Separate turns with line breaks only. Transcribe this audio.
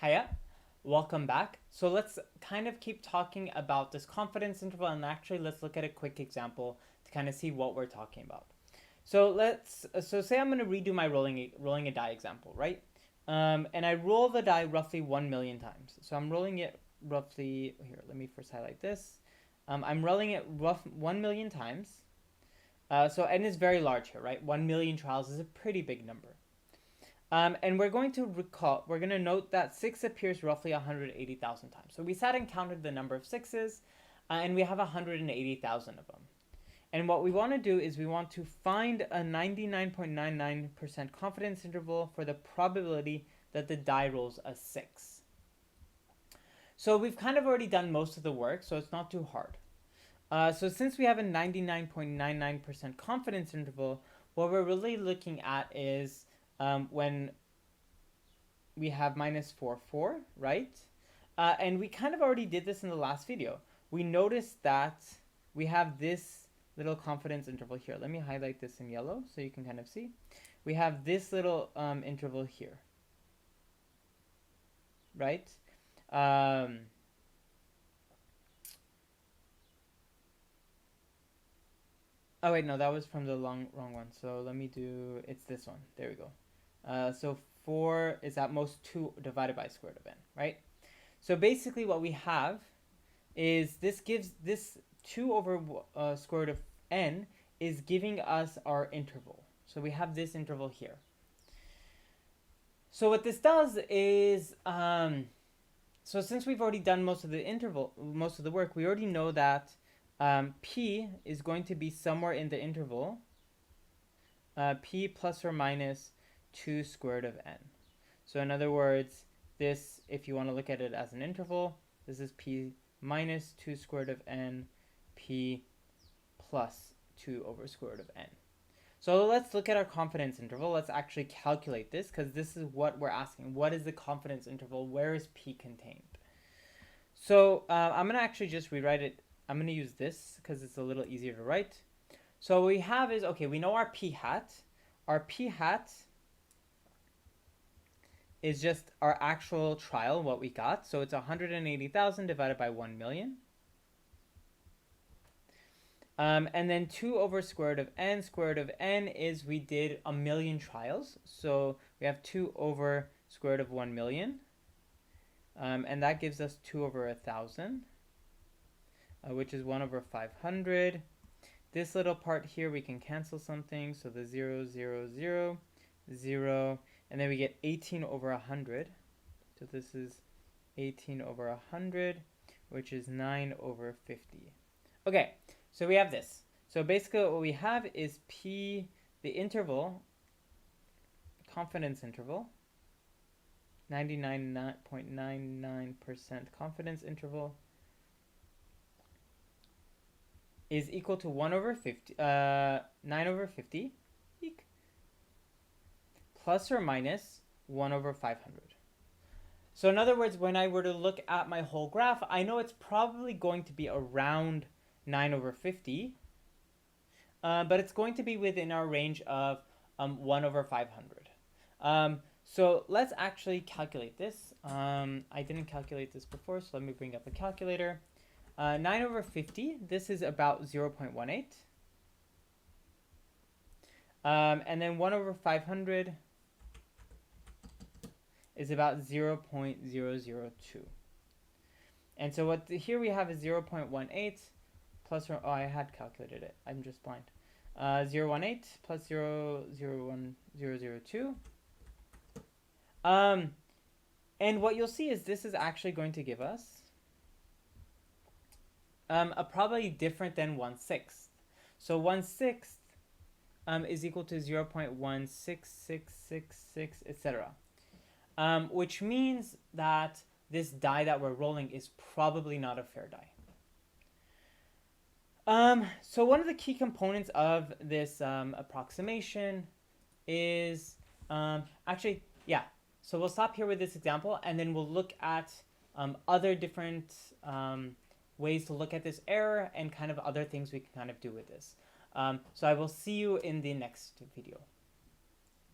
Hiya, welcome back. So let's kind of keep talking about this confidence interval, and actually let's look at a quick example to kind of see what we're talking about. So say I'm going to redo my rolling a die example, right? And I roll the die roughly 1 million times. So I'm rolling it roughly here. Let me first highlight this. I'm rolling it 1 million times. So n is very large here, right? 1 million trials is a pretty big number. And we're going to note that 6 appears roughly 180,000 times. So we sat and counted the number of 6s, and we have 180,000 of them. And what we want to do is we want to find a 99.99% confidence interval for the probability that the die rolls a 6. So we've kind of already done most of the work, so it's not too hard. So since we have a 99.99% confidence interval, what we're really looking at is when we have minus 4, 4, right? And we kind of already did this in the last video. We noticed that we have this little confidence interval here. Let me highlight this in yellow so you can kind of see. We have this little interval here, right? Oh wait, no, that was from the wrong one. So let me do, it's this one. There we go. So 4 is at most 2 divided by square root of n, right? So basically what we have is this gives this 2 over square root of n is giving us our interval. So we have this interval here. So what this does is, so since we've already done most of the work, we already know that p is going to be somewhere in the interval p plus or minus 2 square root of n. So in other words, this, if you want to look at it as an interval, this is p minus 2 square root of n, p plus 2 over square root of n. So let's look at our confidence interval. Let's actually calculate this, because this is what we're asking. What is the confidence interval? Where is p contained? So I'm going to actually just rewrite it. I'm going to use this because it's a little easier to write. So what we have is, okay, we know our p hat. Our p hat is just our actual trial, what we got. So it's 180,000 divided by 1 million. And then 2 over square root of n. Square root of n is we did a million trials. So we have 2 over square root of 1 million. And that gives us 2 over 1,000, which is 1 over 500. This little part here, we can cancel something. So the 0, 0, 0, 0. And then we get 18 over 100. So this is 18 over 100, which is 9 over 50. Okay, so we have this. So basically what we have is p, the interval, confidence interval, 99.99% confidence interval, is equal to 1 over 50, 9 over 50, plus or minus 1 over 500. So in other words, when I were to look at my whole graph, I know it's probably going to be around 9 over 50, but it's going to be within our range of 1 over 500. So let's actually calculate this. I didn't calculate this before, so let me bring up a calculator. 9 over 50, this is about 0.18. And then 1 over 500 is about 0.002. And so what here we have is 0.18 plus, or, oh, I had calculated it. I'm just blind. 0.18 plus 0.002. And what you'll see is this is actually going to give us a probability different than 1/6. So 1/6 is equal to 0.16666, etc. Which means that this die that we're rolling is probably not a fair die. So one of the key components of this approximation is actually, yeah. So we'll stop here with this example, and then we'll look at other different ways to look at this error and kind of other things we can kind of do with this. So I will see you in the next video.